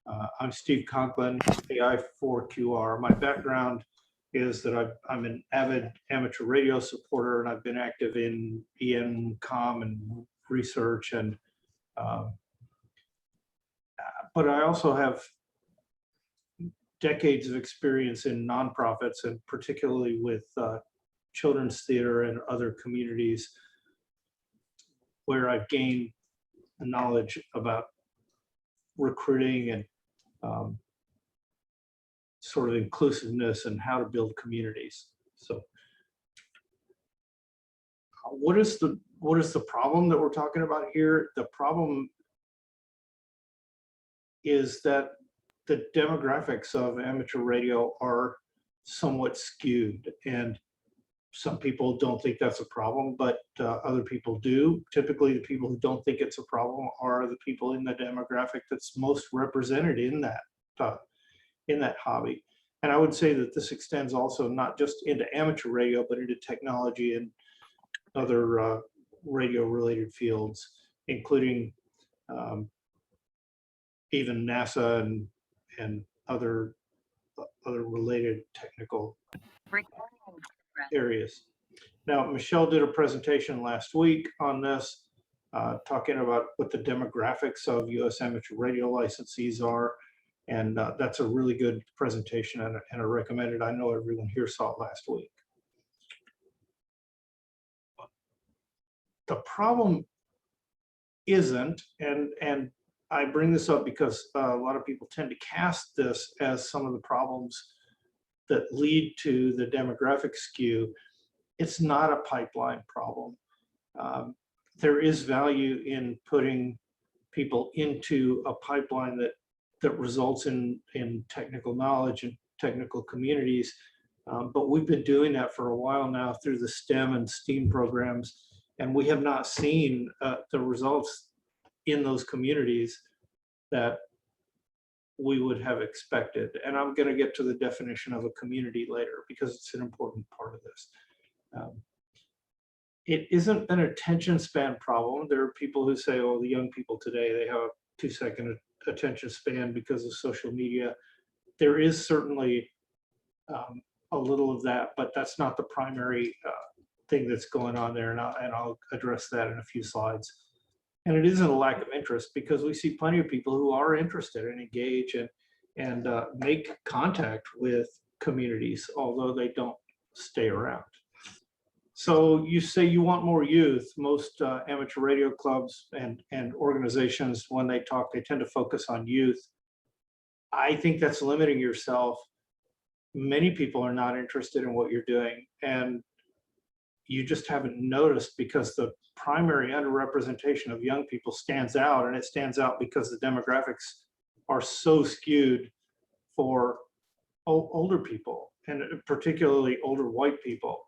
I'm Steve Conklin, AI4QR. My background is that I'm an avid amateur radio supporter, and I've been active in EN and research, and but I also have decades of experience in nonprofits, and particularly with children's theater and other communities, where I've gained knowledge about recruiting and sort of inclusiveness and how to build communities. So what is the problem that we're talking about here? The problem is that the demographics of amateur radio are somewhat skewed, and some people don't think that's a problem, but other people do. Typically, the people who don't think it's a problem are the people in the demographic that's most represented in that hobby. And I would say that this extends also not just into amateur radio, but into technology and other radio-related fields, including even NASA and other related technical areas. Now, Michelle did a presentation last week on this, talking about what the demographics of U.S. amateur radio licensees are, and that's a really good presentation, and I recommend it. I know everyone here saw it last week. The problem isn't, and I bring this up because a lot of people tend to cast this as some of the problems that lead to the demographic skew. It's not a pipeline problem. There is value in putting people into a pipeline that results in technical knowledge and technical communities. But we've been doing that for a while now through the STEM and STEAM programs, and we have not seen the results in those communities that we would have expected. And I'm going to get to the definition of a community later because it's an important part of this. It isn't an attention span problem. There are people who say, oh, the young people today, they have a 2-second attention span because of social media. There is certainly a little of that, but that's not the primary thing that's going on there, and I'll address that in a few slides. And it isn't a lack of interest, because we see plenty of people who are interested and engage and make contact with communities, although they don't stay around. So you say you want more youth. Most amateur radio clubs and organizations, when they talk, they tend to focus on youth. I think that's limiting yourself. Many people are not interested in what you're doing, and you just haven't noticed because the primary underrepresentation of young people stands out, and it stands out because the demographics are so skewed for older people, and particularly older white people.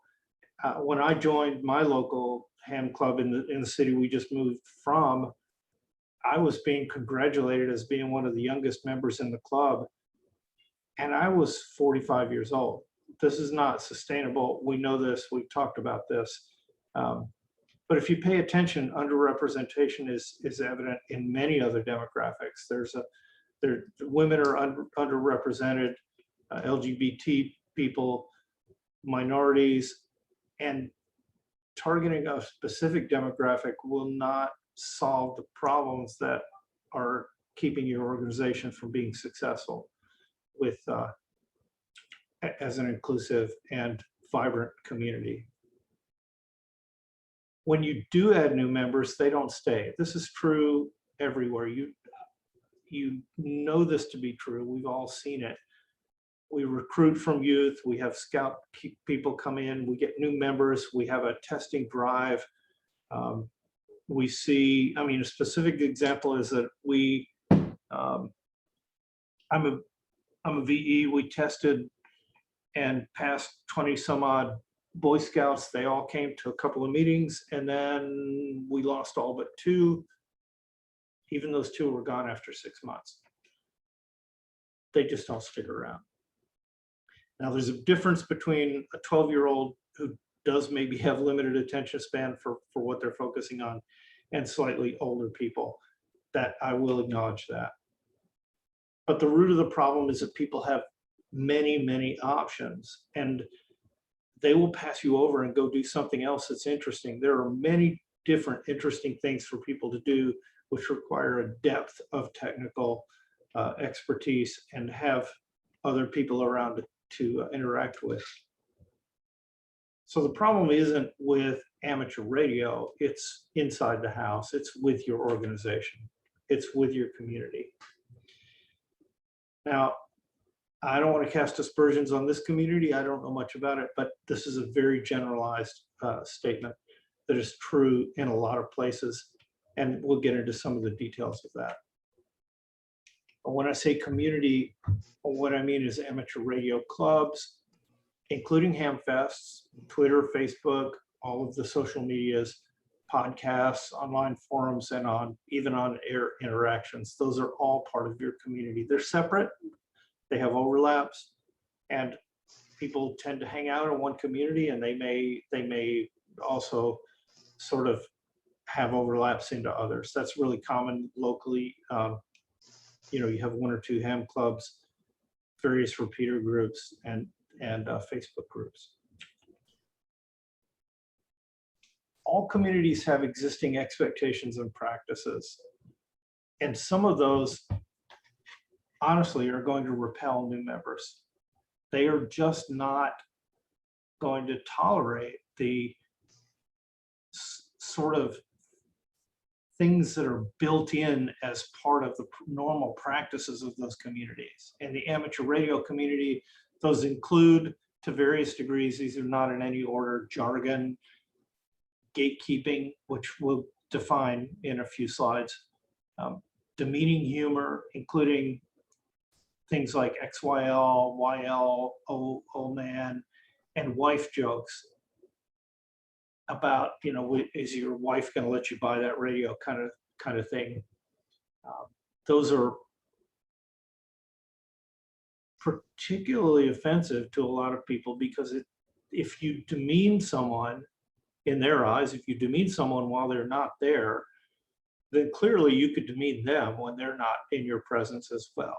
When I joined my local ham club in the city we just moved from, I was being congratulated as being one of the youngest members in the club, and I was 45 years old. This is not sustainable. We know this. We've talked about this. But if you pay attention, underrepresentation is evident in many other demographics. Women are underrepresented, LGBT people, minorities, and targeting a specific demographic will not solve the problems that are keeping your organization from being successful with as an inclusive and vibrant community. When you do add new members, they don't stay. This is true everywhere. You know this to be true. We've all seen it. We recruit from youth. We have scout people come in. We get new members. We have a testing drive. We see, I mean, a specific example is that I'm a VE. We tested and passed 20 some odd Boy Scouts. They all came to a couple of meetings, and then we lost all but 2. Even those 2 were gone after 6 months. They just don't stick around. Now, there's a difference between a 12-year-old who does maybe have limited attention span for what they're focusing on and slightly older people. That I will acknowledge that. But the root of the problem is that people have many, many options, and they will pass you over and go do something else that's interesting. There are many different interesting things for people to do, which require a depth of technical expertise and have other people around to interact with. So the problem isn't with amateur radio, it's inside the house, it's with your organization, it's with your community. Now, I don't want to cast aspersions on this community, I don't know much about it, but this is a very generalized statement that is true in a lot of places, and we'll get into some of the details of that. But when I say community, what I mean is amateur radio clubs, including Hamfests, Twitter, Facebook, all of the social medias, podcasts, online forums, and even on air interactions. Those are all part of your community. They're separate, they have overlaps, and people tend to hang out in one community, and they may also sort of have overlaps into others. That's really common locally. You have one or two ham clubs, various repeater groups, and Facebook groups. All communities have existing expectations and practices, and some of those honestly are going to repel new members. They are just not going to tolerate the sort of things that are built in as part of the normal practices of those communities. In the amateur radio community, those include, to various degrees, these are not in any order, jargon, gatekeeping, which we'll define in a few slides, demeaning humor, including things like XYL, YL, oh man, and wife jokes about, is your wife going to let you buy that radio kind of thing. Those are particularly offensive to a lot of people because if you demean someone, in their eyes, if you demean someone while they're not there, then clearly you could demean them when they're not in your presence as well.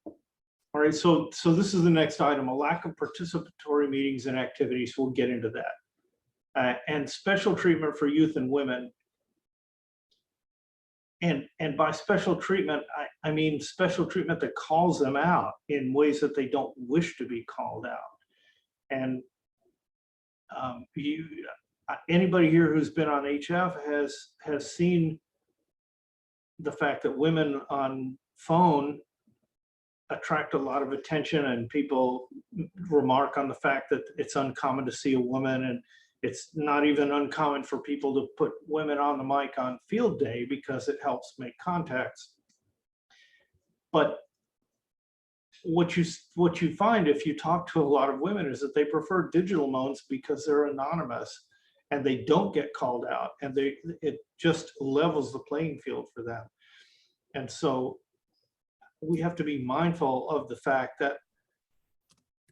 All right, so this is the next item, a lack of participatory meetings and activities. We'll get into that. And special treatment for youth and women. And by special treatment, I mean special treatment that calls them out in ways that they don't wish to be called out. And anybody here who's been on HF has seen the fact that women on phone attract a lot of attention, and people remark on the fact that it's uncommon to see a woman, and it's not even uncommon for people to put women on the mic on field day because it helps make contacts. But what you find if you talk to a lot of women is that they prefer digital modes because they're anonymous and they don't get called out, and it just levels the playing field for them. And so we have to be mindful of the fact that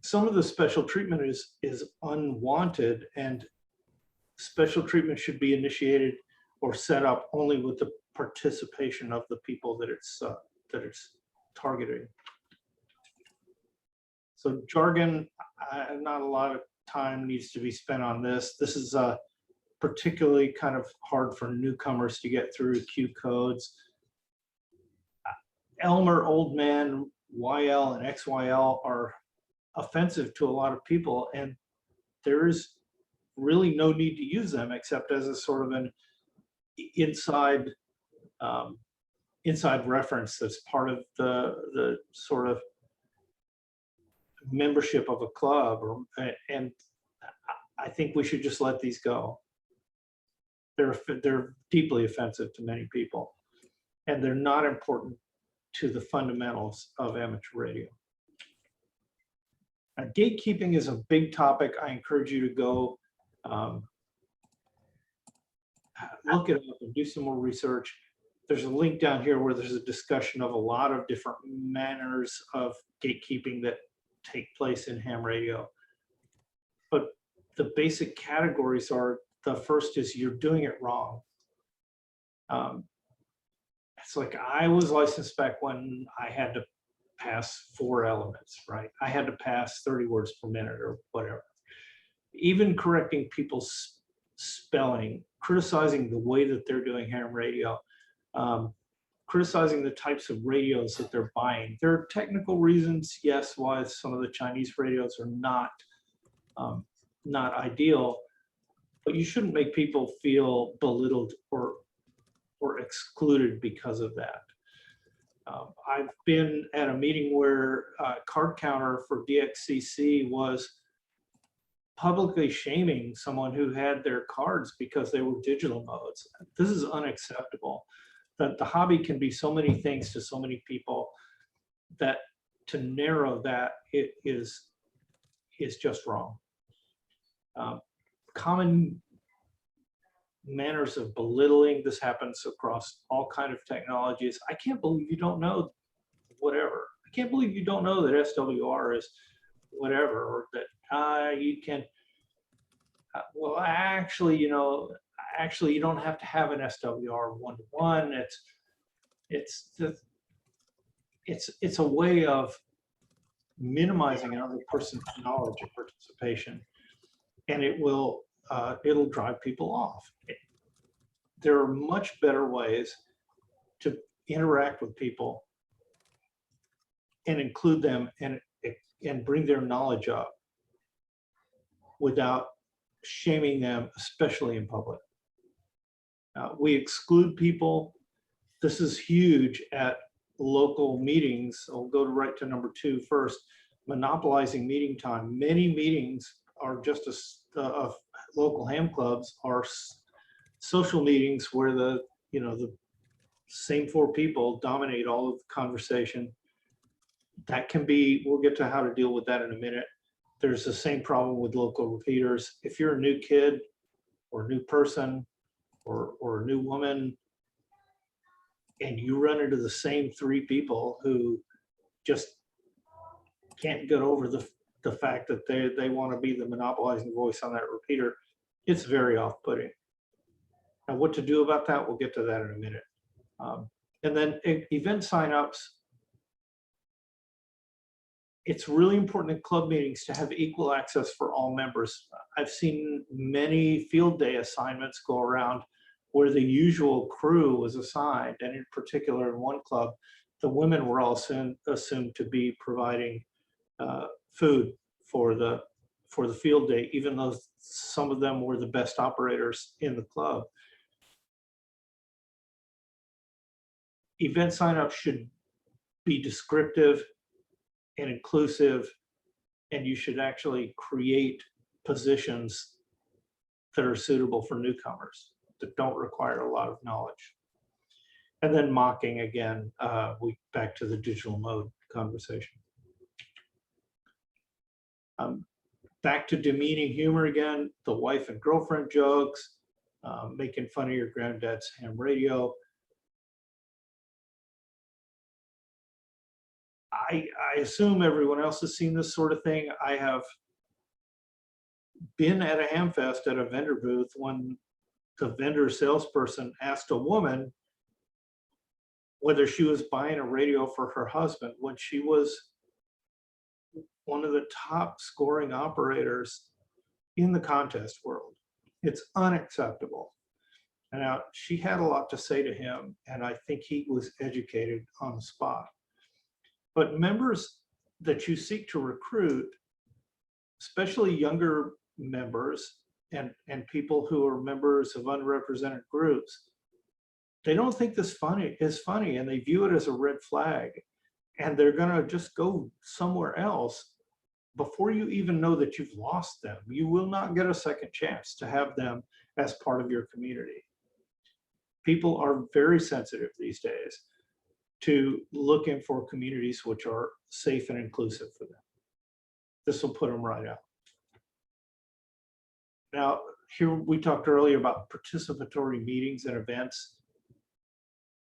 some of the special treatment is unwanted, and special treatment should be initiated or set up only with the participation of the people that it's targeting. So jargon, not a lot of time needs to be spent on this. This is particularly kind of hard for newcomers to get through Q codes. Elmer, old man, YL, and XYL are offensive to a lot of people, and there is really no need to use them except as a sort of an inside reference that's part of the sort of membership of a club, and I think we should just let these go. They're deeply offensive to many people, and they're not important to the fundamentals of amateur radio. Gatekeeping is a big topic. I encourage you to go look it up and do some more research. There's a link down here where there's a discussion of a lot of different manners of gatekeeping that take place in ham radio. But the basic categories are, the first is you're doing it wrong. it's like I was licensed back when I had to pass 4 elements, right? I had to pass 30 words per minute or whatever. Even correcting people's spelling, criticizing the way that they're doing ham radio, criticizing the types of radios that they're buying. There are technical reasons, yes, why some of the Chinese radios are not ideal, but you shouldn't make people feel belittled or excluded because of that. I've been at a meeting where a card counter for DXCC was publicly shaming someone who had their cards because they were digital modes. This is unacceptable. That the hobby can be so many things to so many people that to narrow that it is just wrong. Common manners of belittling, this happens across all kinds of technologies. I can't believe you don't know whatever. I can't believe you don't know that SWR is whatever, or that you can, well, actually, you know, actually you don't have to have an SWR one-to-one. It's a way of minimizing another person's knowledge and participation, and it'll drive people off. There are much better ways to interact with people and include them and bring their knowledge up without shaming them, especially in public. We exclude people. This is huge at local meetings. I'll go right to number 2 first, monopolizing meeting time. Many meetings are just local ham clubs are social meetings where the same 4 people dominate all of the conversation. That can be, we'll get to how to deal with that in a minute. There's the same problem with local repeaters. If you're a new kid or a new person or a new woman, and you run into the same 3 people who just can't get over the fact that they want to be the monopolizing voice on that repeater, it's very off-putting. Now, what to do about that, we'll get to that in a minute. And then event signups. It's really important in club meetings to have equal access for all members. I've seen many field day assignments go around where the usual crew was assigned, and in particular in one club, the women were all assumed to be providing food for the field day, even though some of them were the best operators in the club. Event signups should be descriptive and inclusive, and you should actually create positions that are suitable for newcomers that don't require a lot of knowledge. And then mocking again, back to the digital mode conversation. Back to demeaning humor again, the wife and girlfriend jokes, making fun of your granddad's ham radio. I assume everyone else has seen this sort of thing. I have been at a ham fest at a vendor booth when the vendor salesperson asked a woman whether she was buying a radio for her husband when she was one of the top scoring operators in the contest world. It's unacceptable. And now she had a lot to say to him, and I think he was educated on the spot. But members that you seek to recruit, especially younger members and people who are members of underrepresented groups, they don't think this is funny, and they view it as a red flag, and they're going to just go somewhere else before you even know that you've lost them. You will not get a second chance to have them as part of your community. People are very sensitive these days to looking for communities which are safe and inclusive for them. This will put them right out. Now, here we talked earlier about participatory meetings and events.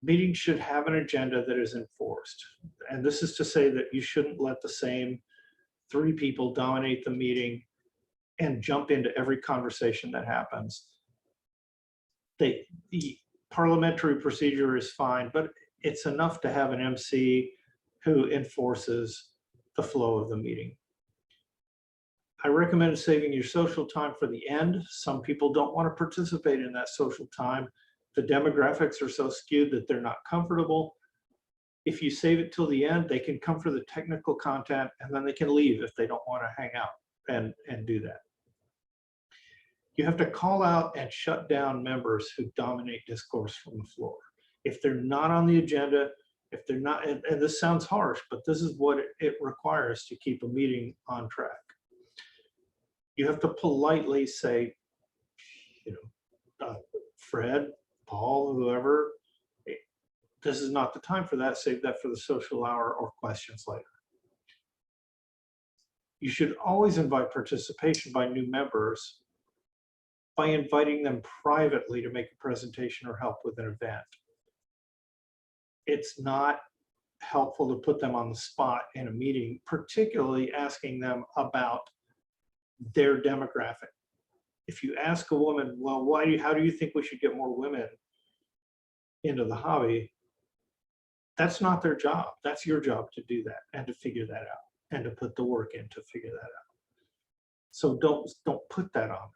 Meetings should have an agenda that is enforced. And this is to say that you shouldn't let the same 3 people dominate the meeting and jump into every conversation that happens. parliamentary procedure is fine, but it's enough to have an MC who enforces the flow of the meeting. I recommend saving your social time for the end. Some people don't want to participate in that social time. The demographics are so skewed that they're not comfortable. If you save it till the end, they can come for the technical content and then they can leave if they don't want to hang out and do that. You have to call out and shut down members who dominate discourse from the floor. If they're not on the agenda, if they're not, and this sounds harsh, but this is what it requires to keep a meeting on track. You have to politely say, Fred, Paul, whoever, this is not the time for that. Save that for the social hour or questions later. You should always invite participation by new members by inviting them privately to make a presentation or help with an event. It's not helpful to put them on the spot in a meeting, particularly asking them about their demographic. If you ask a woman, well, how do you think we should get more women into the hobby? That's not their job. That's your job to do that and to figure that out and to put the work in to figure that out. So don't put that on them.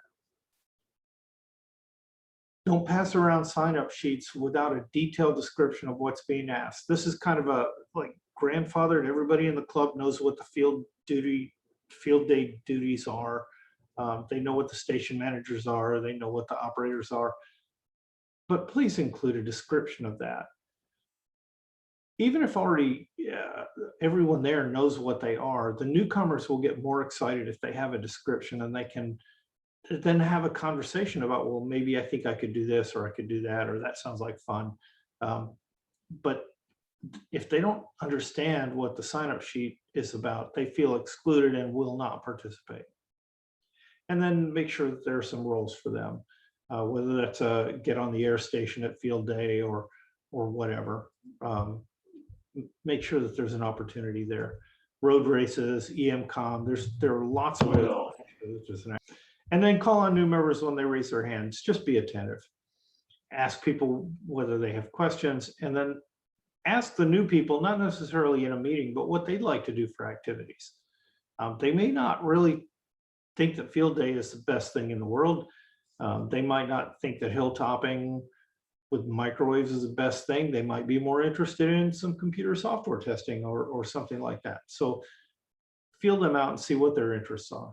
Don't pass around sign-up sheets without a detailed description of what's being asked. This is kind of a grandfathered. Everybody in the club knows what the field day duties are. They know what the station managers are. They know what the operators are. But please include a description of that. Even if already everyone there knows what they are, the newcomers will get more excited if they have a description and they can then have a conversation about, well, maybe I think I could do this or I could do that, or that sounds like fun. But if they don't understand what the sign-up sheet is about, they feel excluded and will not participate. And then make sure that there are some roles for them, whether that's get on the air station at field day or whatever. Make sure that there's an opportunity there. Road races, EMCOM, there are lots of ways. And then call on new members when they raise their hands. Just be attentive. Ask people whether they have questions, and then ask the new people, not necessarily in a meeting, but what they'd like to do for activities. They may not really think that field day is the best thing in the world. They might not think that hilltopping with microwaves is the best thing. They might be more interested in some computer software testing or something like that. So feel them out and see what their interests are.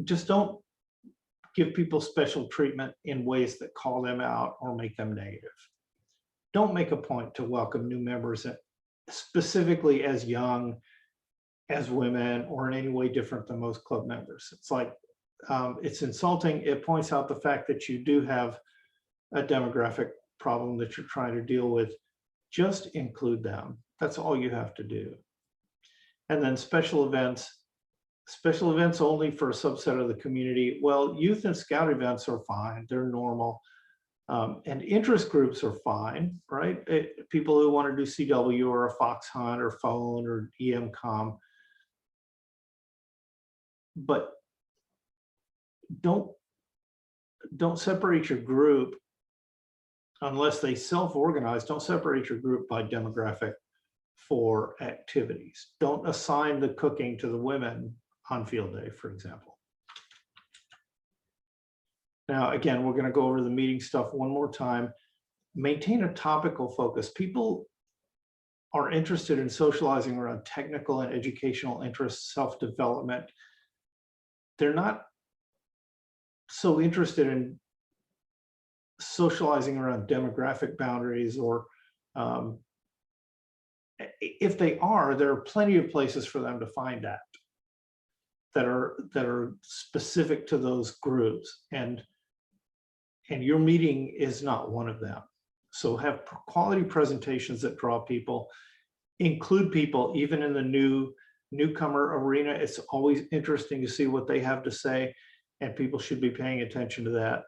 Just don't give people special treatment in ways that call them out or make them negative. Don't make a point to welcome new members, specifically as young, as women, or in any way different than most club members. It's like, it's insulting. It points out the fact that you do have a demographic problem that you're trying to deal with. Just include them. That's all you have to do. And then special events only for a subset of the community. Well, youth and scout events are fine. They're normal. And interest groups are fine, right? People who want to do CW or a fox hunt or phone or EMCOM. But don't separate your group unless they self-organize. Don't separate your group by demographic for activities. Don't assign the cooking to the women on field day, for example. Now, again, we're going to go over the meeting stuff one more time. Maintain a topical focus. People are interested in socializing around technical and educational interests, self-development. They're not so interested in socializing around demographic boundaries, or if they are, there are plenty of places for them to find that are specific to those groups, and your meeting is not one of them. So have quality presentations that draw people, include people even in the newcomer arena. It's always interesting to see what they have to say, and people should be paying attention to that.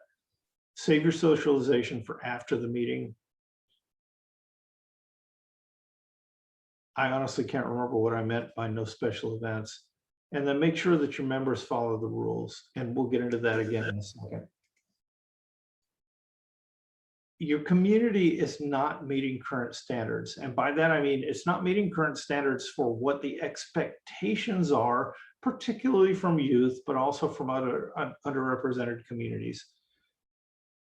Save your socialization for after the meeting. I honestly can't remember what I meant by no special events. And then make sure that your members follow the rules. And we'll get into that again in a second. Your community is not meeting current standards. And by that, I mean, it's not meeting current standards for what the expectations are, particularly from youth, but also from other underrepresented communities.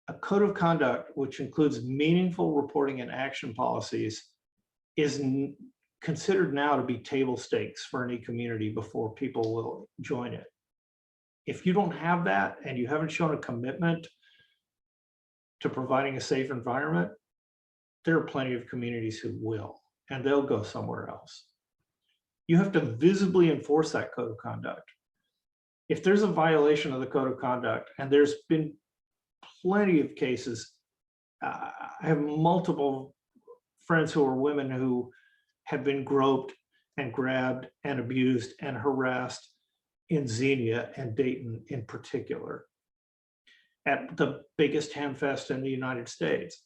A code of conduct, which includes meaningful reporting and action policies, is considered now to be table stakes for any community before people will join it. If you don't have that and you haven't shown a commitment to providing a safe environment, there are plenty of communities who will, and they'll go somewhere else. You have to visibly enforce that code of conduct. If there's a violation of the code of conduct, and there's been plenty of cases, I have multiple friends who are women who have been groped and grabbed and abused and harassed in Xenia and Dayton in particular, at the biggest hamfest in the United States.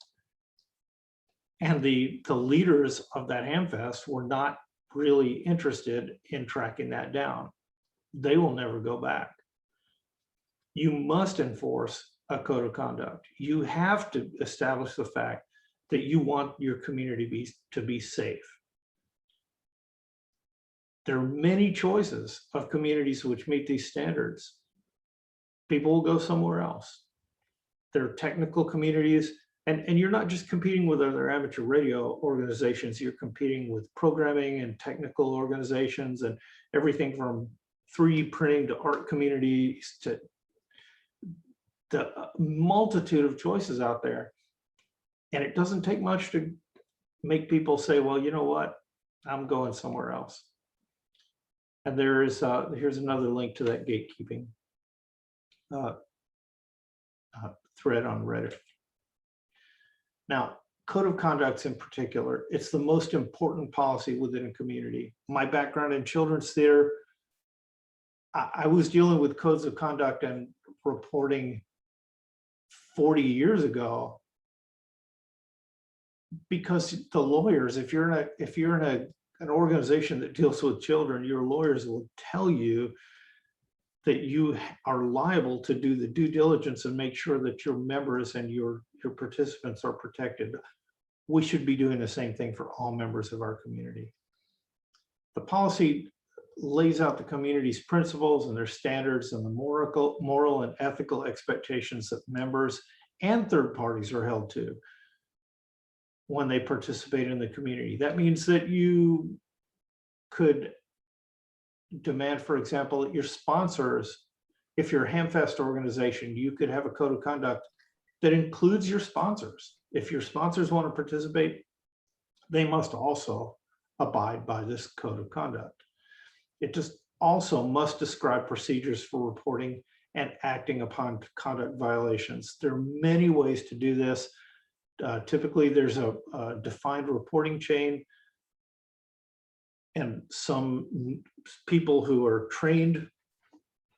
And the leaders of that hamfest were not really interested in tracking that down. They will never go back. You must enforce a code of conduct. You have to establish the fact that you want your community to be safe. There are many choices of communities which meet these standards. People will go somewhere else. There are technical communities, and you're not just competing with other amateur radio organizations, you're competing with programming and technical organizations and everything from 3D printing to art communities to the multitude of choices out there. And it doesn't take much to make people say, well, you know what, I'm going somewhere else. And there is, here's another link to that gatekeeping thread on Reddit. Now, code of conducts in particular, it's the most important policy within a community. My background in children's theater, I was dealing with codes of conduct and reporting 40 years ago, because the lawyers, if you're in an organization that deals with children, your lawyers will tell you that you are liable to do the due diligence and make sure that your members and your participants are protected. We should be doing the same thing for all members of our community. The policy lays out the community's principles and their standards and the moral and ethical expectations that members and third parties are held to when they participate in the community. That means that you could demand, for example, that your sponsors, if you're a Hamfest organization, you could have a code of conduct that includes your sponsors. If your sponsors want to participate, they must also abide by this code of conduct. It just also must describe procedures for reporting and acting upon conduct violations. There are many ways to do this. Typically, there's a defined reporting chain, and some people who are trained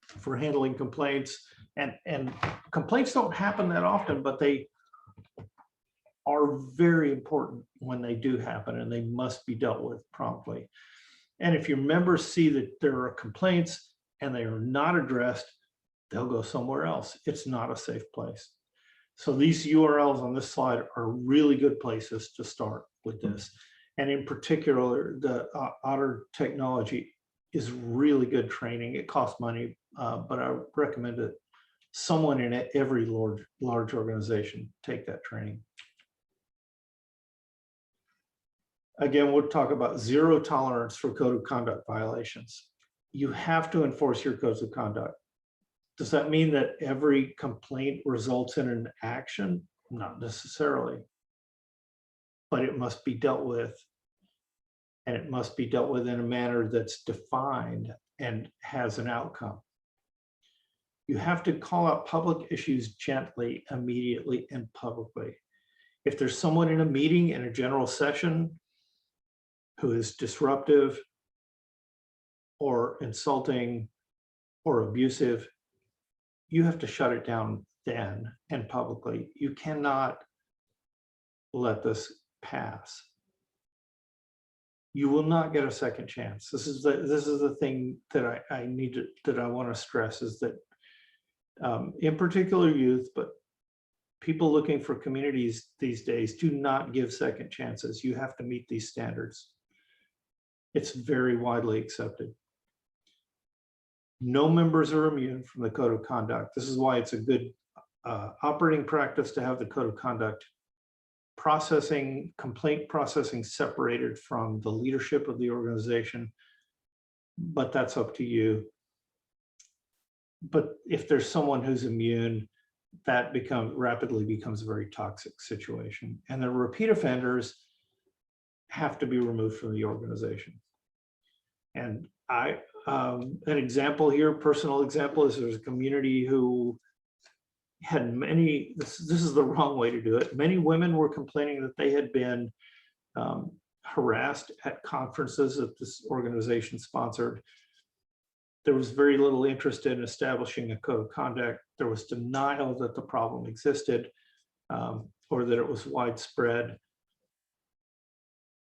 for handling complaints. And complaints don't happen that often, but they are very important when they do happen, and they must be dealt with promptly. And if your members see that there are complaints and they are not addressed, they'll go somewhere else. It's not a safe place. So these URLs on this slide are really good places to start with this. And in particular, the Otter technology is really good training. It costs money, but I recommend that someone in every large organization take that training. Again, we'll talk about zero tolerance for code of conduct violations. You have to enforce your codes of conduct. Does that mean that every complaint results in an action? Not necessarily, but it must be dealt with, and it must be dealt with in a manner that's defined and has an outcome. You have to call out public issues gently, immediately, and publicly. If there's someone in a meeting, in a general session, who is disruptive or insulting or abusive, you have to shut it down then and publicly. You cannot let this pass. you will not get a second chance. This is the thing that I want to stress, is that in particular youth, but people looking for communities these days, do not give second chances. You have to meet these standards. It's very widely accepted. No members are immune from the code of conduct. This is why it's a good operating practice to have the code of conduct complaint processing separated from the leadership of the organization, but that's up to you. But if there's someone who's immune, that rapidly becomes a very toxic situation. And the repeat offenders have to be removed from the organization. And an example here, personal example, is there's a community who had many, this is the wrong way to do it. Many women were complaining that they had been harassed at conferences that this organization sponsored. There was very little interest in establishing a code of conduct. There was denial that the problem existed or that it was widespread.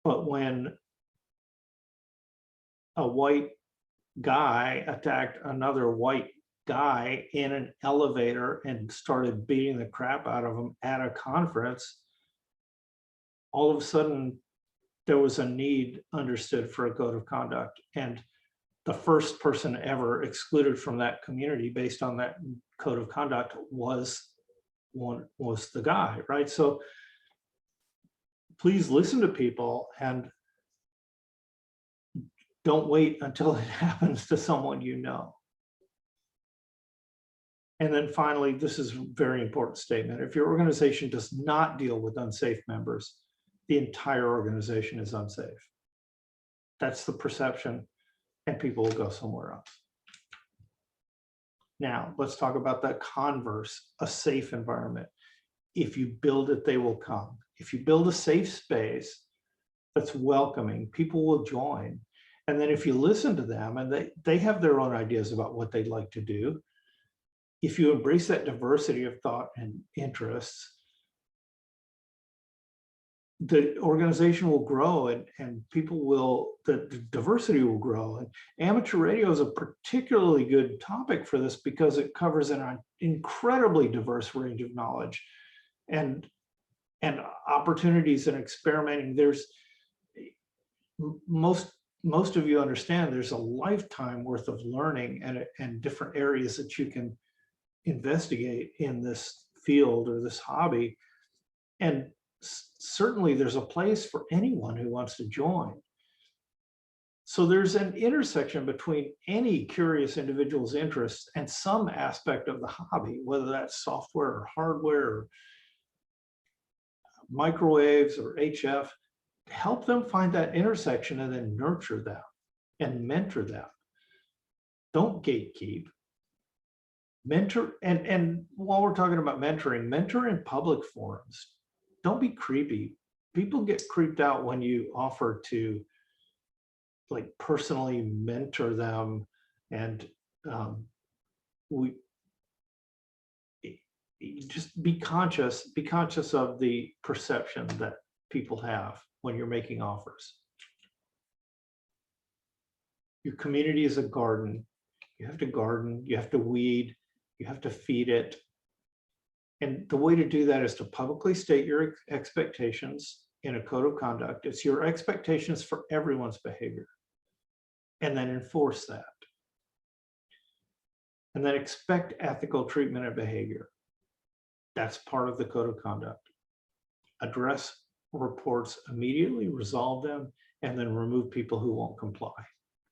But when a white guy attacked another white guy in an elevator and started beating the crap out of him at a conference, all of a sudden there was a need understood for a code of conduct. And the first person ever excluded from that community based on that code of conduct was the guy, right? So please listen to people and don't wait until it happens to someone you know. And then finally, this is a very important statement. If your organization does not deal with unsafe members, the entire organization is unsafe. That's the perception, and people will go somewhere else. Now, let's talk about that converse, a safe environment. If you build it, they will come. If you build a safe space that's welcoming, people will join. And then if you listen to them, and they have their own ideas about what they'd like to do, if you embrace that diversity of thought and interests, the organization will grow and people will, the diversity will grow. And amateur radio is a particularly good topic for this because it covers an incredibly diverse range of knowledge and opportunities in experimenting. There's most of you understand there's a lifetime worth of learning and different areas that you can investigate in this field or this hobby. And certainly there's a place for anyone who wants to join. So there's an intersection between any curious individual's interests and some aspect of the hobby, whether that's software or hardware or microwaves or HF, to help them find that intersection and then nurture them and mentor them. Don't gatekeep. Mentor, and while we're talking about mentoring, mentor in public forums. Don't be creepy. People get creeped out when you offer to like personally mentor them, and just be conscious of the perception that people have when you're making offers. Your community is a garden. You have to garden, you have to weed, you have to feed it. And the way to do that is to publicly state your expectations in a code of conduct. It's your expectations for everyone's behavior. And then enforce that. And then expect ethical treatment and behavior. That's part of the code of conduct. Address reports immediately, resolve them, and then remove people who won't comply.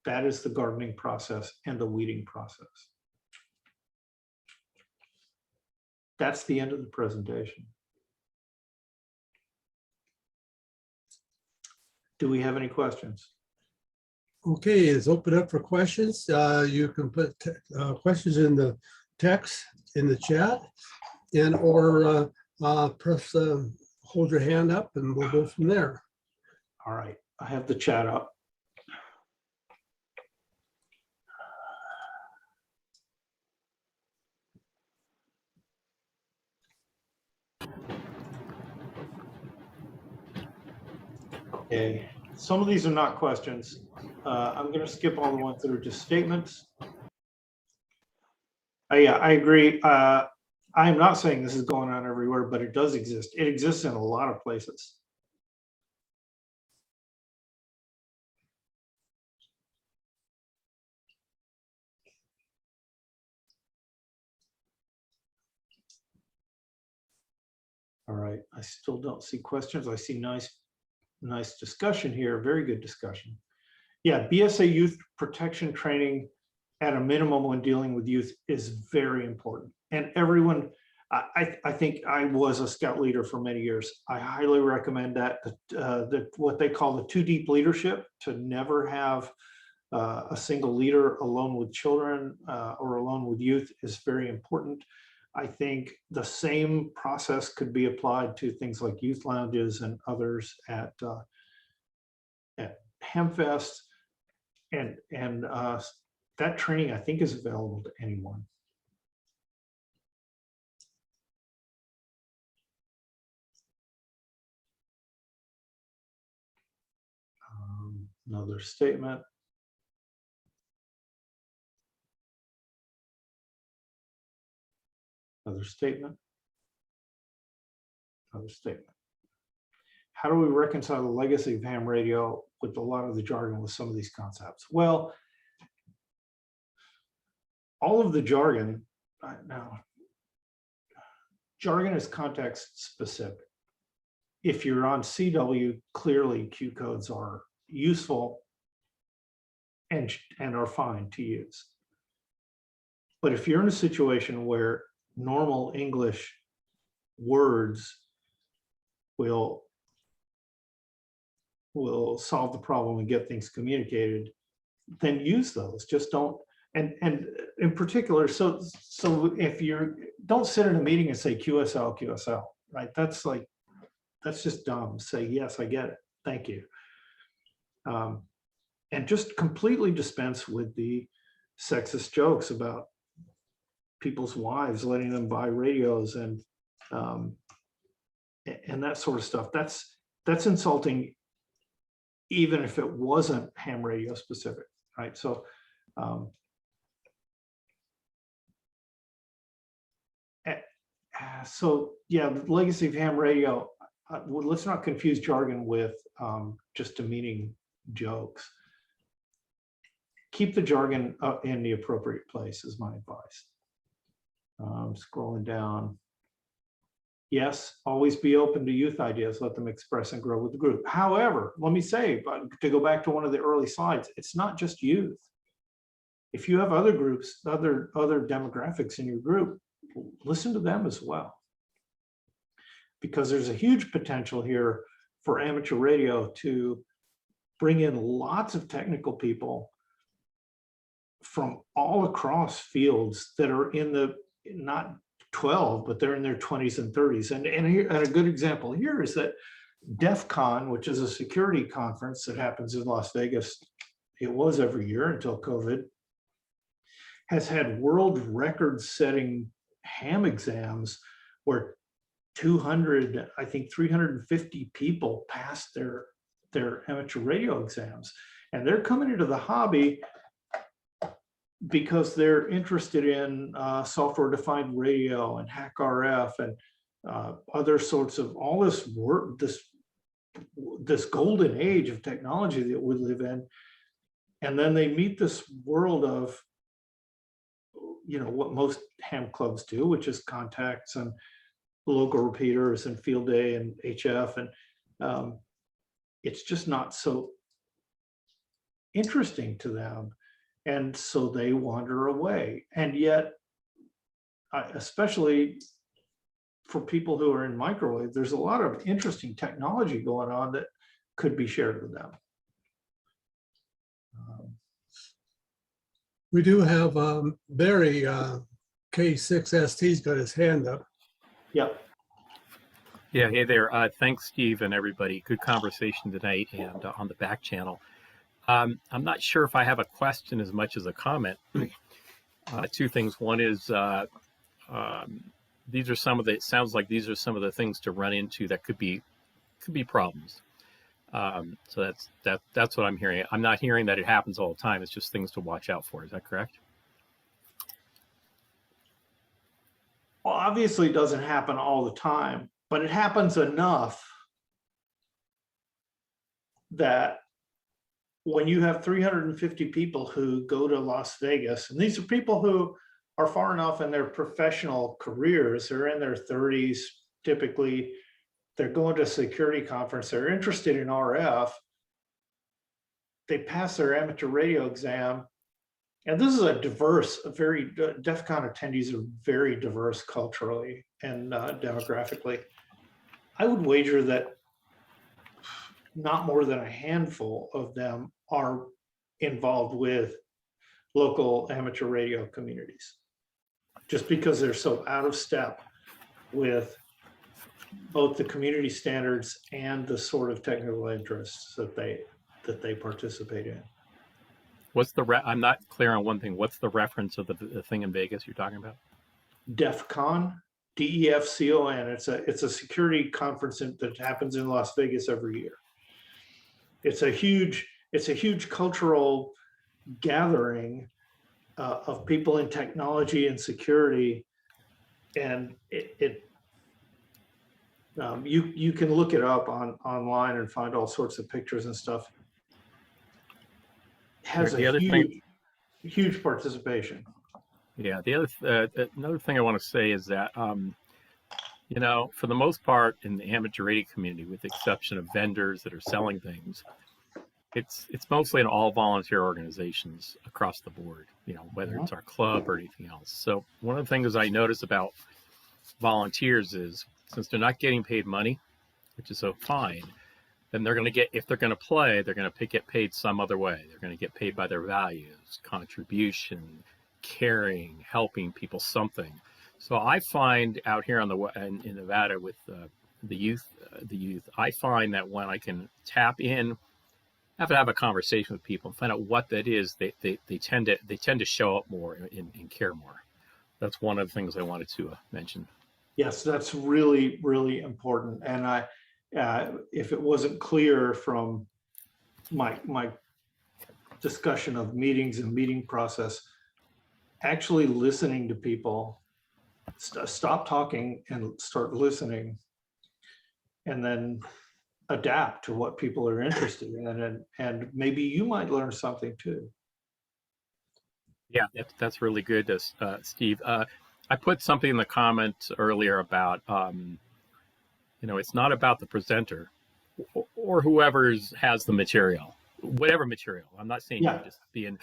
That is the gardening process and the weeding process. That's the end of the presentation. Do we have any questions? Okay, it's open up for questions. You can put questions in the text in the chat, and or press hold your hand up and we'll go from there. All right, I have the chat up. Okay. some of these are not questions. I'm going to skip all the ones that are just statements. Yeah, I agree. I'm not saying this is going on everywhere, but it does exist. It exists in a lot of places. All right, I still don't see questions. I see nice discussion here. Very good discussion. Yeah, BSA youth protection training at a minimum when dealing with youth is very important. And everyone, I think I was a scout leader for many years. I highly recommend that what they call the too deep leadership, to never have a single leader alone with children or alone with youth, is very important. I think the same process could be applied to things like youth lounges and others at Hamfest, and that training I think is available to anyone. Another statement. Another statement. Another statement. How do we reconcile the legacy of ham radio with a lot of the jargon with some of these concepts? Well, all of the jargon, now, jargon is context specific. If you're on CW, clearly Q codes are useful and are fine to use. But if you're in a situation where normal English words will solve the problem and get things communicated, then use those. Just don't, and in particular, so if don't sit in a meeting and say QSL, right? That's just dumb. Say, yes, I get it. Thank you. And just completely dispense with the sexist jokes about people's wives letting them buy radios and that sort of stuff. That's insulting, even if it wasn't ham radio specific, right? So yeah, the legacy of ham radio, well, let's not confuse jargon with just demeaning jokes. Keep the jargon in the appropriate place is my advice. Scrolling down. Yes, always be open to youth ideas. Let them express and grow with the group. However, let me say, to go back to one of the early slides, it's not just youth. If you have other groups, other demographics in your group, listen to them as well. Because there's a huge potential here for amateur radio to bring in lots of technical people from all across fields that are in the, not 12, but they're in their 20s and 30s. And a good example here is that DEF CON, which is a security conference that happens in Las Vegas, it was every year until COVID, has had world record-setting ham exams where 200, I think 350 people passed their amateur radio exams. And they're coming into the hobby because they're interested in software-defined radio and hack RF and other sorts of all this work, this golden age of technology that we live in. And then they meet this world of, what most ham clubs do, which is contacts and local repeaters and field day and HF. And it's just not so interesting to them. And so they wander away. And yet, especially for people who are in microwave, there's a lot of interesting technology going on that could be shared with them. We do have Barry, K6ST's got his hand up. Yep. Yeah, hey there. Thanks, Steve, and everybody. Good conversation tonight and on the back channel. I'm not sure if I have a question as much as a comment. Two things. One is these are some of the, it sounds like these are some of the things to run into that could be problems. So that's what I'm hearing. I'm not hearing that it happens all the time. It's just things to watch out for. Is that correct? Well, obviously it doesn't happen all the time, but it happens enough that when you have 350 people who go to Las Vegas, and these are people who are far enough in their professional careers, they're in their 30s, typically, they're going to a security conference, they're interested in RF, they pass their amateur radio exam, and this is a diverse, DEF CON attendees are very diverse culturally and demographically. I would wager that not more than a handful of them are involved with local amateur radio communities, just because they're so out of step with both the community standards and the sort of technical interests that they participate in. What's I'm not clear on one thing. What's the reference of the thing in Vegas you're talking about? DEF CON, DEFCON. It's a security conference that happens in Las Vegas every year. It's a huge cultural gathering of people in technology and security, and you can look it up online and find all sorts of pictures and stuff. It has huge participation. Yeah, another thing I want to say is that you know, for the most part in the amateur radio community, with the exception of vendors that are selling things, it's mostly in all volunteer organizations across the board, you know, whether it's our club or anything else. So one of the things I notice about volunteers is, since they're not getting paid money, which is so fine, then they're going to get, if they're going to play, they're going to get paid some other way. They're going to get paid by their values, contribution, caring, helping people, something. So I find out here in Nevada with the youth, I find that when I can tap in, have to have a conversation with people and find out what that is, they tend to show up more and care more. That's one of the things I wanted to mention. Yes, that's really, really important. And if it wasn't clear from my discussion of meetings and meeting process, actually listening to people, stop talking and start listening, and then adapt to what people are interested in, and maybe you might learn something too. Yeah, that's really good, Steve. I put something in the comments earlier about, you know, it's not about the presenter or whoever has the material, whatever material. I'm not saying you just being.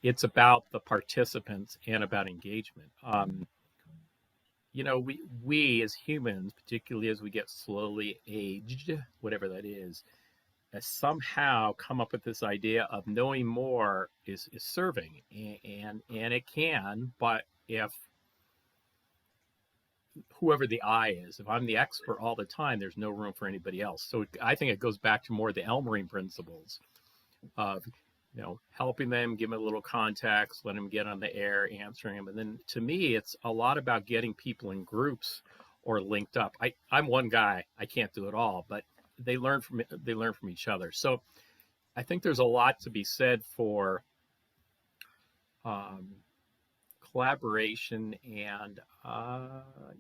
It's about the participants and about engagement. You know, we as humans, particularly as we get slowly aged, whatever that is, somehow come up with this idea of knowing more is serving, and it can, but if whoever the I is, if I'm the expert all the time, there's no room for anybody else. So I think it goes back to more the Elmering principles of, you know, helping them, give them a little context, let them get on the air, answering them. And then to me, it's a lot about getting people in groups or linked up. I'm one guy, I can't do it all, but they learn from each other. So I think there's a lot to be said for collaboration and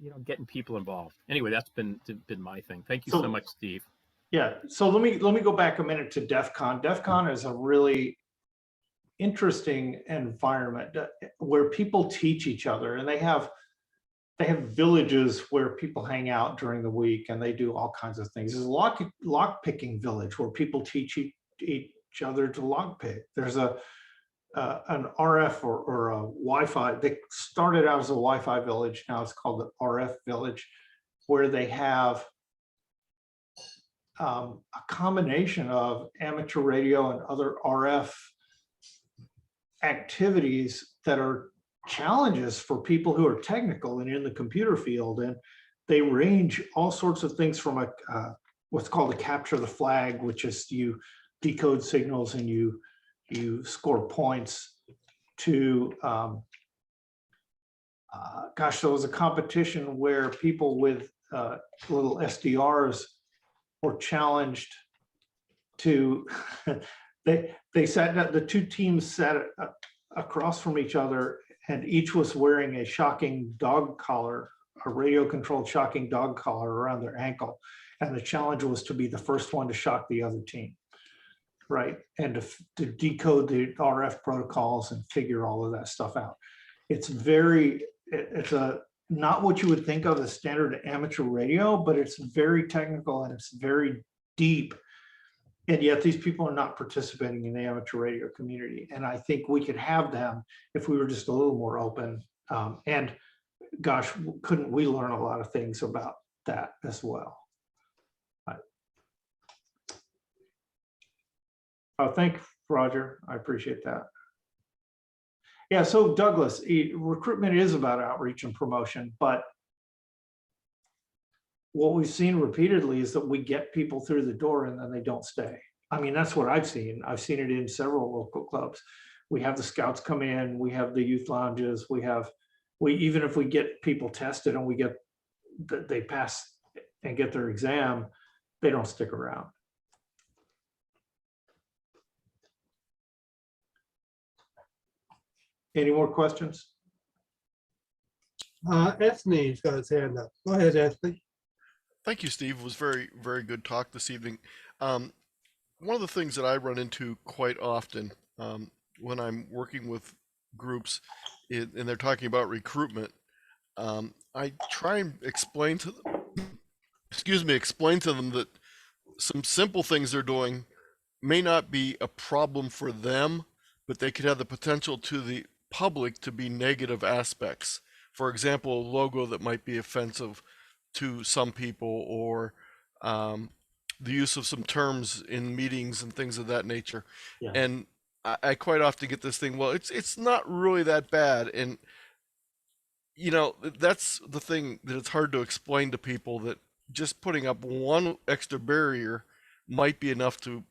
you know, getting people involved. Anyway, that's been my thing. Thank you so much, Steve. Yeah. So let me go back a minute to DEF CON. DEF CON is a really interesting environment where people teach each other, and they have villages where people hang out during the week and they do all kinds of things. There's a lock picking village where people teach each other to lock pick. There's an RF or a Wi-Fi. They started out as a Wi-Fi village. Now it's called the RF village, where they have a combination of amateur radio and other RF activities that are challenges for people who are technical and in the computer field. And they range all sorts of things from what's called a capture the flag, which is you decode signals and you score points, to gosh, there was a competition where people with little SDRs were challenged to, they sat down, the two teams sat across from each other, and each was wearing a shocking dog collar, a radio controlled shocking dog collar around their ankle. And the challenge was to be the first one to shock the other team, right? And to decode the RF protocols and figure all of that stuff out. It's not what you would think of as standard amateur radio, but it's very technical and it's very deep. And yet these people are not participating in the amateur radio community. And I think we could have them if we were just a little more open. And gosh, couldn't we learn a lot of things about that as well? Oh, thank you, Roger. I appreciate that. Yeah, so Douglas, recruitment is about outreach and promotion, but what we've seen repeatedly is that we get people through the door and then they don't stay. I mean, that's what I've seen. I've seen it in several local clubs. We have the scouts come in, we have the youth lounges, even if we get people tested and they pass and get their exam, they don't stick around. Any more questions? Anthony's got his hand up. Go ahead, Anthony. Thank you, Steve. It was very, very good talk this evening. One of the things that I run into quite often when I'm working with groups and they're talking about recruitment, I try and explain to them, explain to them that some simple things they're doing may not be a problem for them, but they could have the potential to the public to be negative aspects. For example, a logo that might be offensive to some people, or the use of some terms in meetings and things of that nature. Yeah. And I quite often get this thing, well, it's not really that bad. And, you know, that's the thing that it's hard to explain to people, that just putting up one extra barrier might be enough to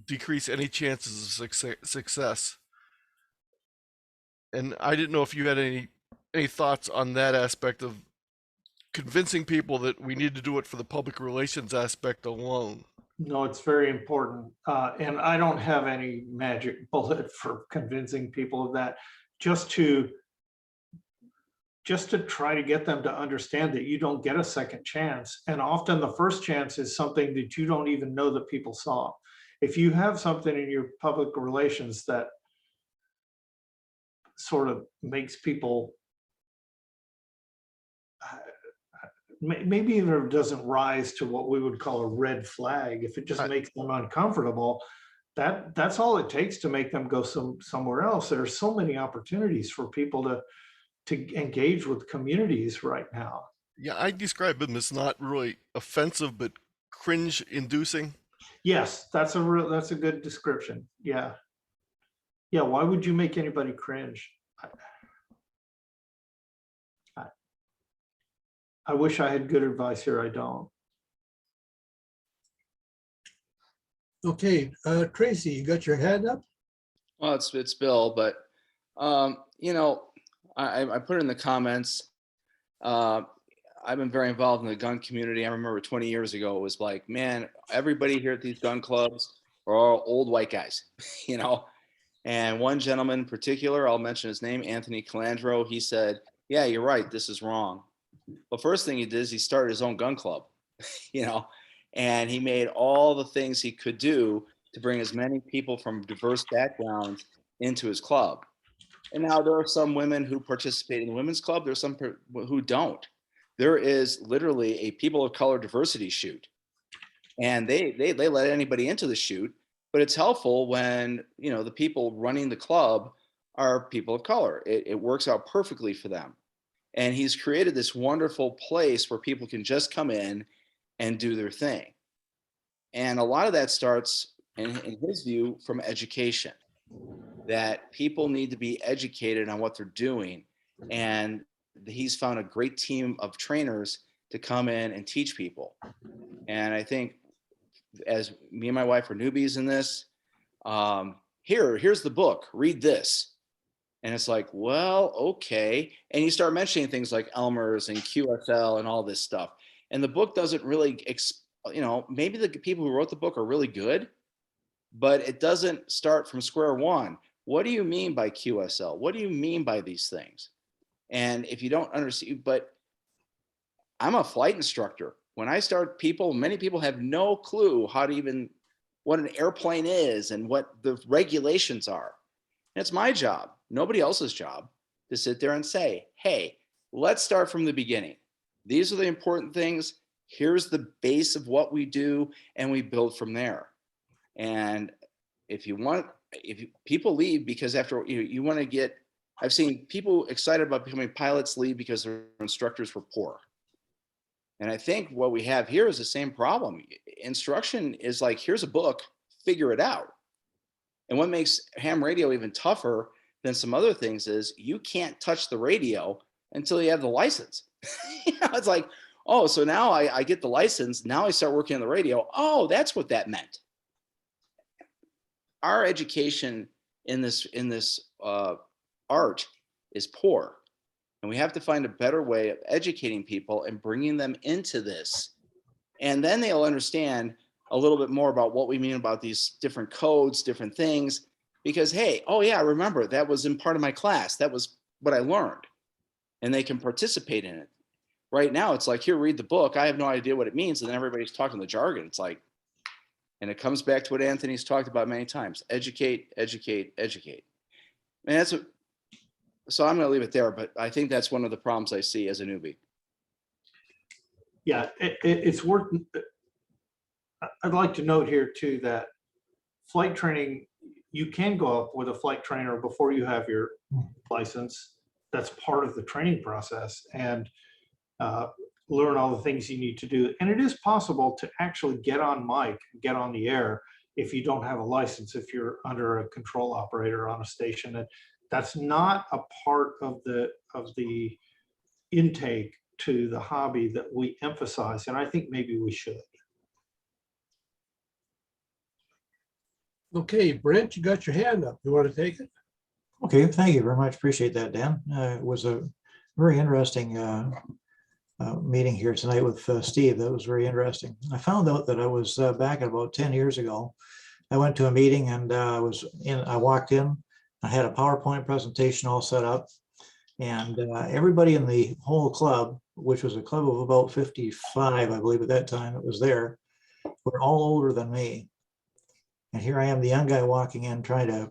decrease any chances of success. And I didn't know if you had any thoughts on that aspect of convincing people that we need to do it for the public relations aspect alone. No, it's very important. And I don't have any magic bullet for convincing people of that, just to try to get them to understand that you don't get a second chance. And often the first chance is something that you don't even know that people saw. If you have something in your public relations that sort of makes people, maybe even if it doesn't rise to what we would call a red flag, if it just makes them uncomfortable, that's all it takes to make them go somewhere else. There are so many opportunities for people to engage with communities right now. Yeah, I describe them as not really offensive, but cringe inducing. Yes, that's a good description. Yeah. Yeah, why would you make anybody cringe? I wish I had good advice here. I don't. Okay, Tracy, you got your hand up? Well, it's Bill, but you know, I put it in the comments. I've been very involved in the gun community. I remember 20 years ago, it was like, man, everybody here at these gun clubs are all old white guys, you know. And one gentleman in particular, I'll mention his name, Anthony Calandro, he said, yeah, you're right, this is wrong. Well, first thing he did is he started his own gun club, you know, and he made all the things he could do to bring as many people from diverse backgrounds into his club. And now there are some women who participate in the women's club. There's some who don't. There is literally a people of color diversity shoot, and they let anybody into the shoot. But it's helpful when, you know, the people running the club are people of color. It works out perfectly for them. And he's created this wonderful place where people can just come in and do their thing. And a lot of that starts, in his view, from education, that people need to be educated on what they're doing. And he's found a great team of trainers to come in and teach people. And I think, as me and my wife are newbies in this, here's the book, read this. And it's like, well, okay. And you start mentioning things like Elmer's and QSL and all this stuff. And the book doesn't really, you know, maybe the people who wrote the book are really good, but it doesn't start from square one. What do you mean by QSL? What do you mean by these things? And if you don't understand, but I'm a flight instructor. When I start, many people have no clue how to even what an airplane is and what the regulations are. And it's my job, nobody else's job, to sit there and say, hey, let's start from the beginning. These are the important things. Here's the base of what we do, and we build from there. And if people leave because after you want to get, I've seen people excited about becoming pilots leave because their instructors were poor. And I think what we have here is the same problem. Instruction is like, here's a book, figure it out. And what makes ham radio even tougher than some other things is you can't touch the radio until you have the license. It's like, oh, so now I get the license. Now I start working on the radio. Oh, that's what that meant. Our education in this art is poor. And we have to find a better way of educating people and bringing them into this. And then they'll understand a little bit more about what we mean about these different codes, different things, because, hey, oh yeah, I remember that was in part of my class. That was what I learned. And they can participate in it. Right now, it's like, here, read the book. I have no idea what it means. And then everybody's talking the jargon. It's like, and it comes back to what Anthony's talked about many times: educate, educate, educate. And that's what, so I'm going to leave it there, but I think that's one of the problems I see as a newbie. Yeah, it's worth, I'd like to note here too that flight training, you can go up with a flight trainer before you have your license. That's part of the training process, and learn all the things you need to do. And it is possible to actually get on mic, get on the air if you don't have a license, if you're under a control operator on a station. And that's not a part of the intake to the hobby that we emphasize, and I think maybe we should. Okay, Brent, you got your hand up. You want to take it? Okay, thank you very much. Appreciate that, Dan. It was a very interesting meeting here tonight with Steve. That was very interesting. I found out that I was back about 10 years ago. I went to a meeting and I walked in. I had a PowerPoint presentation all set up, and everybody in the whole club, which was a club of about 55, I believe at that time it was there, were all older than me. And here I am, the young guy walking in, trying to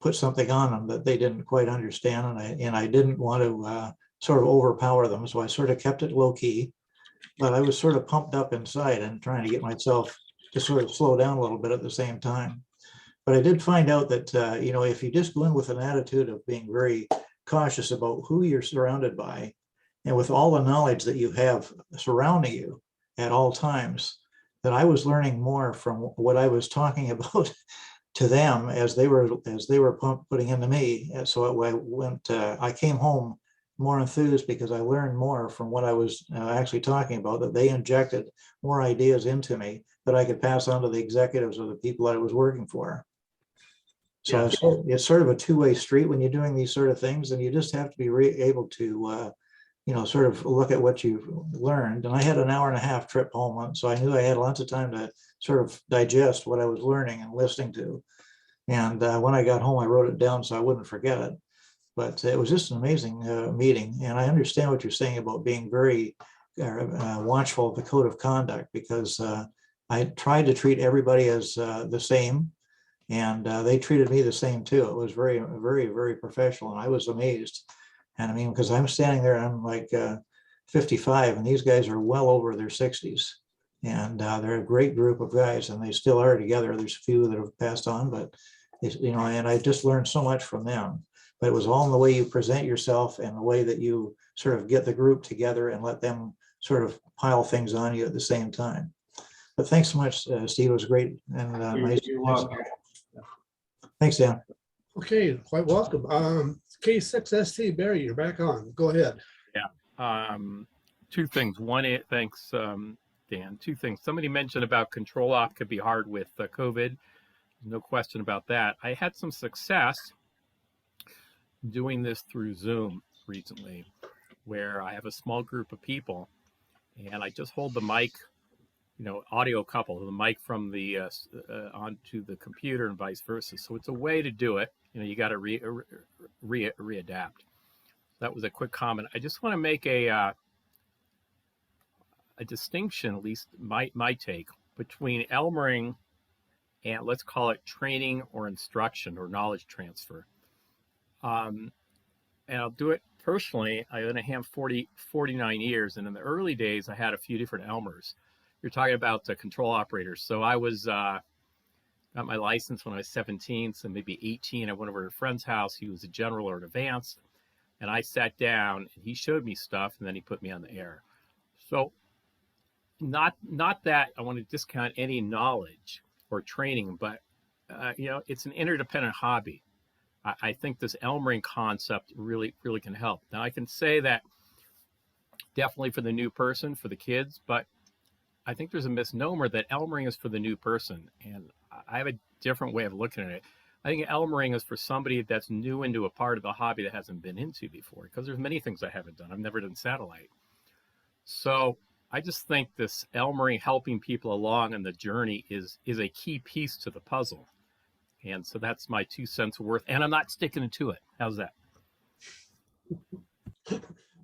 put something on them that they didn't quite understand. And I didn't want to sort of overpower them. So I sort of kept it low key, but I was sort of pumped up inside and trying to get myself to sort of slow down a little bit at the same time. But I did find out that, if you just go in with an attitude of being very cautious about who you're surrounded by, and with all the knowledge that you have surrounding you at all times, that I was learning more from what I was talking about to them as they were putting into me. And so I came home more enthused because I learned more from what I was actually talking about, that they injected more ideas into me that I could pass on to the executives or the people that I was working for. So it's sort of a two-way street when you're doing these sort of things, and you just have to be able to, sort of look at what you've learned. And I had an hour and a half trip home, so I knew I had lots of time to sort of digest what I was learning and listening to. And when I got home, I wrote it down so I wouldn't forget it. But it was just an amazing meeting. And I understand what you're saying about being very watchful of the code of conduct, because I tried to treat everybody as the same. And they treated me the same too. It was very, very, very professional. And I was amazed. And I mean, because I'm standing there and I'm like 55, and these guys are well over their 60s. And they're a great group of guys, and they still are together. There's a few that have passed on, but, and I just learned so much from them. But it was all in the way you present yourself and the way that you sort of get the group together and let them sort of pile things on you at the same time. But thanks so much, Steve. It was great. And nice. You're welcome. Thanks, Dan. Okay, quite welcome. K6ST, Barry, you're back on. Go ahead. Yeah. Two things. One, thanks, Dan. Two things. Somebody mentioned about control op could be hard with COVID. No question about that. I had some success doing this through Zoom recently, where I have a small group of people and I just hold the mic, audio couple, the mic from the onto the computer and vice versa. So it's a way to do it. You got to readapt. That was a quick comment. I just want to make a distinction, at least my take, between Elmering and let's call it training or instruction or knowledge transfer. And I'll do it personally. I've been at Ham 49 years, and in the early days, I had a few different Elmers. You're talking about the control operators. So I was got my license when I was 17, so maybe 18. I went over to a friend's house. He was a general or an advanced, and I sat down, and he showed me stuff, and then he put me on the air. So not that I want to discount any knowledge or training, but it's an interdependent hobby. I think this Elmering concept really can help. Now I can say that definitely for the new person, for the kids, but I think there's a misnomer that Elmering is for the new person, and I have a different way of looking at it. I think Elmering is for somebody that's new into a part of the hobby that hasn't been into before, because there's many things I haven't done. I've never done satellite. So I just think this Elmering helping people along on the journey is a key piece to the puzzle. And so that's my 2 cents worth, and I'm not sticking to it. How's that?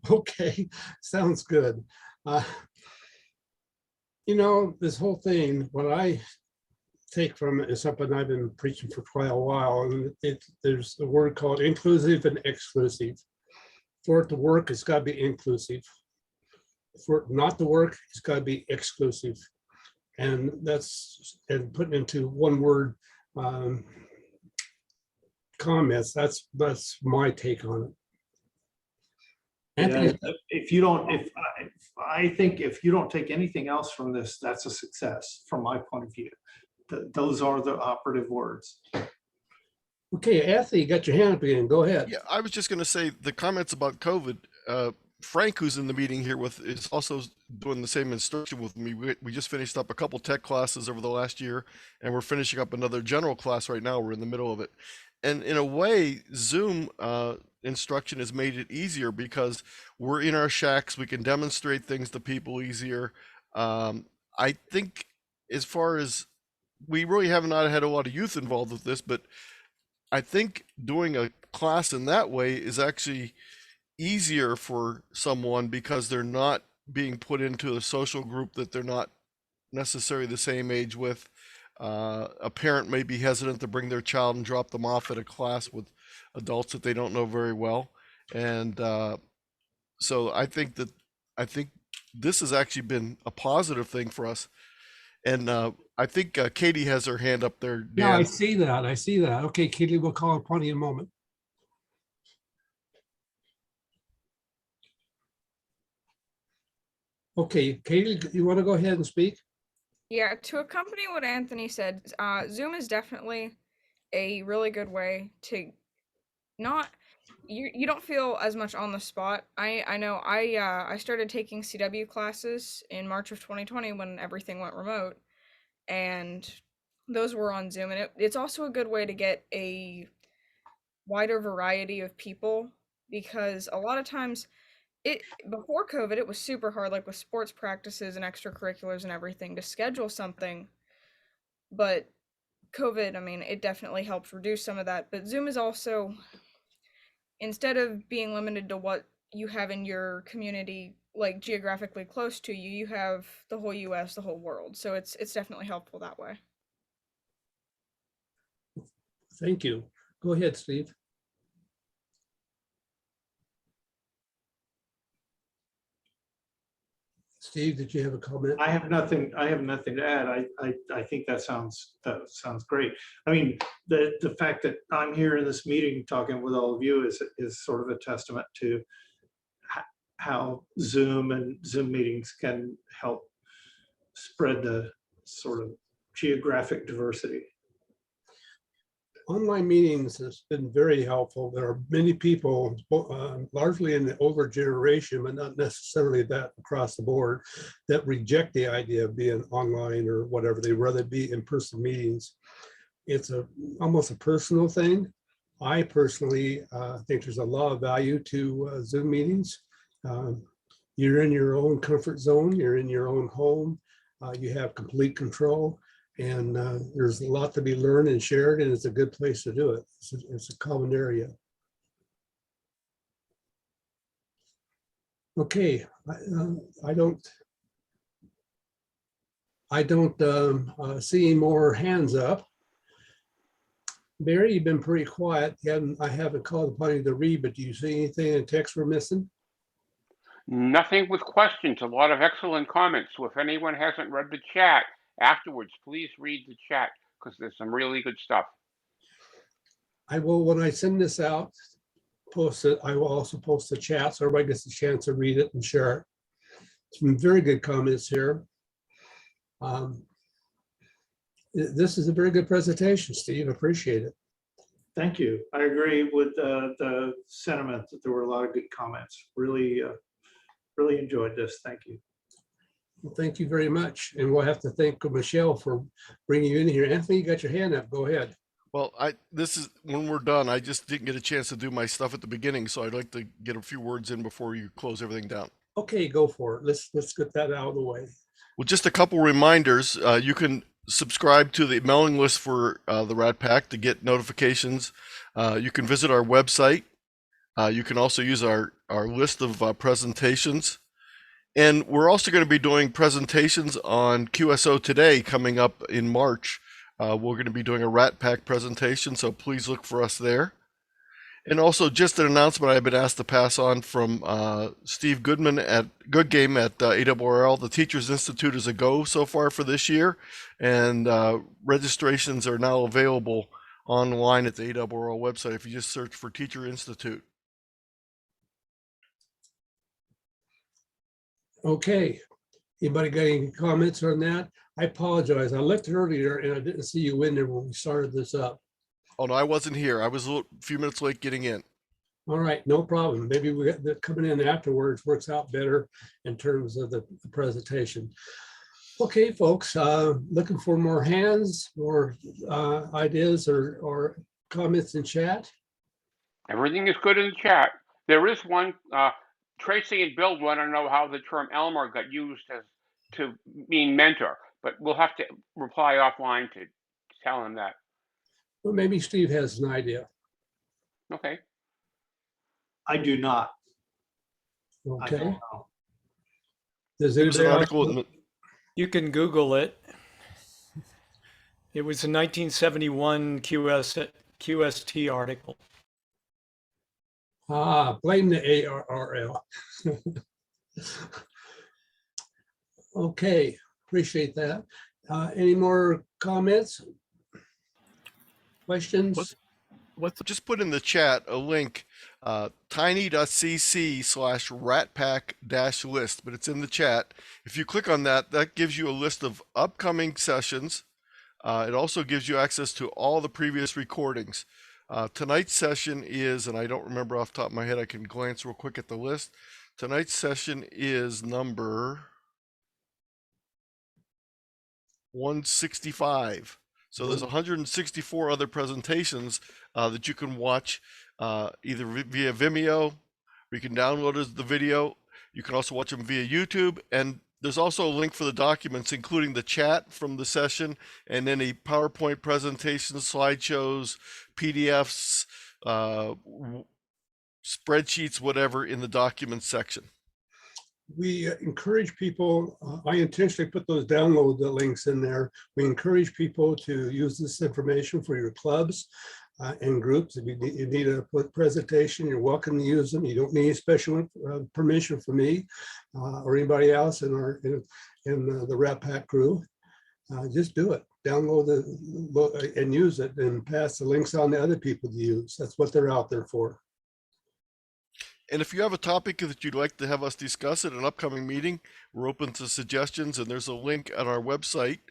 Okay, sounds good. This whole thing, what I take from it is something I've been preaching for quite a while, and there's a word called inclusive and exclusive. For it to work, it's got to be inclusive. For it not to work, it's got to be exclusive. And putting into one word comments, that's my take on it. Anthony, I think if you don't take anything else from this, that's a success from my point of view. Those are the operative words. Okay, Anthony, you got your hand up again. Go ahead. Yeah, I was just going to say the comments about COVID. Frank, who's in the meeting here with, is also doing the same instruction with me. We just finished up a couple tech classes over the last year, and we're finishing up another general class right now. We're in the middle of it. And in a way, Zoom instruction has made it easier because we're in our shacks. We can demonstrate things to people easier. I think as far as we really have not had a lot of youth involved with this, but I think doing a class in that way is actually easier for someone because they're not being put into a social group that they're not necessarily the same age with. A parent may be hesitant to bring their child and drop them off at a class with adults that they don't know very well. And so I think this has actually been a positive thing for us. And I think Katie has her hand up there. Dan. Yeah, I see that. Okay, Katie, we'll call upon you in a moment. Okay, Katie, you want to go ahead and speak? Yeah, to accompany what Anthony said, Zoom is definitely a really good way to you don't feel as much on the spot. I know I started taking CW classes in March of 2020 when everything went remote, and those were on Zoom, and it's also a good way to get a wider variety of people, because a lot of times before COVID, it was super hard, like with sports practices and extracurriculars and everything, to schedule something. But COVID, I mean, it definitely helps reduce some of that. But Zoom is also, instead of being limited to what you have in your community, like geographically close to you, you have the whole US, the whole world. So it's definitely helpful that way. Thank you. Go ahead, Steve. Steve, did you have a comment? I have nothing to add. I think that sounds great. I mean, the fact that I'm here in this meeting talking with all of you is sort of a testament to how Zoom and Zoom meetings can help spread the sort of geographic diversity. Online meetings has been very helpful. There are many people, largely in the older generation, but not necessarily that across the board, that reject the idea of being online or whatever. They'd rather be in-person meetings. It's almost a personal thing. I personally think there's a lot of value to Zoom meetings. You're in your own comfort zone. You're in your own home. You have complete control, and there's a lot to be learned and shared, and it's a good place to do it. It's a common area. Okay, I don't see any more hands up. Barry, you've been pretty quiet. I haven't called upon you to read, but do you see anything in text we're missing? Nothing with questions. A lot of excellent comments. So if anyone hasn't read the chat afterwards, please read the chat because there's some really good stuff. I will, when I send this out, post it. I will also post the chat so everybody gets a chance to read it and share it. Some very good comments here. This is a very good presentation, Steve. Appreciate it. Thank you. I agree with the sentiment that there were a lot of good comments. Really, really enjoyed this. Thank you. Well, thank you very much. And we'll have to thank Michelle for bringing you in here. Anthony, you got your hand up. Go ahead. Well, this is when we're done. I just didn't get a chance to do my stuff at the beginning, so I'd like to get a few words in before you close everything down. Okay, go for it. Let's get that out of the way. Well, just a couple reminders. You can subscribe to the mailing list for the RATPAC to get notifications. You can visit our website. You can also use our list of presentations. And we're also going to be doing presentations on QSO Today coming up in March. We're going to be doing a RATPAC presentation, so please look for us there. And also just an announcement I've been asked to pass on from Steve Goodman at Good Game at ARRL. The Teachers Institute is a go so far for this year, and registrations are now available online at the ARRL website if you just search for Teacher Institute. Okay. Anybody got any comments on that? I apologize. I looked earlier and I didn't see you in there when we started this up. Oh, no, I wasn't here. I was a few minutes late getting in. All right, no problem. Maybe we got that coming in afterwards works out better in terms of the presentation. Okay, folks, looking for more hands or ideas or comments in chat. Everything is good in the chat. There is one, Tracy and Bill want to know how the term Elmer got used to mean mentor, but we'll have to reply offline to tell him that. Well, maybe Steve has an idea. Okay. I do not. I Okay. don't know. Does There's an anybody else article in know? the, You can Google it. It was a 1971 QST article. Blame the ARRL. Okay, appreciate that. Any more comments? Questions? just put in the chat a link, tiny.cc/ratpack-list, but it's in the chat. If you click on that, that gives you a list of upcoming sessions. It also gives you access to all the previous recordings. Tonight's session is, and I don't remember off the top of my head, I can glance real quick at the list. Tonight's session is number 165. So there's 164 other presentations that you can watch either via Vimeo, or you can download the video. You can also watch them via YouTube, and there's also a link for the documents, including the chat from the session and any PowerPoint presentations, slideshows, PDFs, spreadsheets, whatever, in the documents section. We encourage people, I intentionally put those download the links in there. We encourage people to use this information for your clubs and groups. If you need a presentation, you're welcome to use them. You don't need any special permission from me or anybody else in the RATPAC crew. Just do it. Download it and use it and pass the links on to other people to use. That's what they're out there for. And if you have a topic that you'd like to have us discuss at an upcoming meeting, we're open to suggestions, and there's a link on our website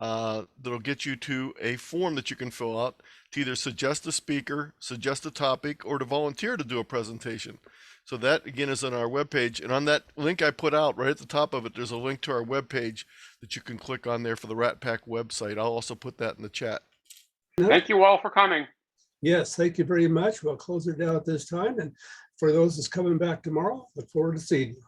that'll get you to a form that you can fill out to either suggest a speaker, suggest a topic, or to volunteer to do a presentation. So that, again, is on our webpage. And on that link I put out, right at the top of it, there's a link to our webpage that you can click on there for the RATPAC website. I'll also put that in the chat. Thank you all for coming. Yes, thank you very much. We'll close it down at this time. And for those that's coming back tomorrow, look forward to seeing you.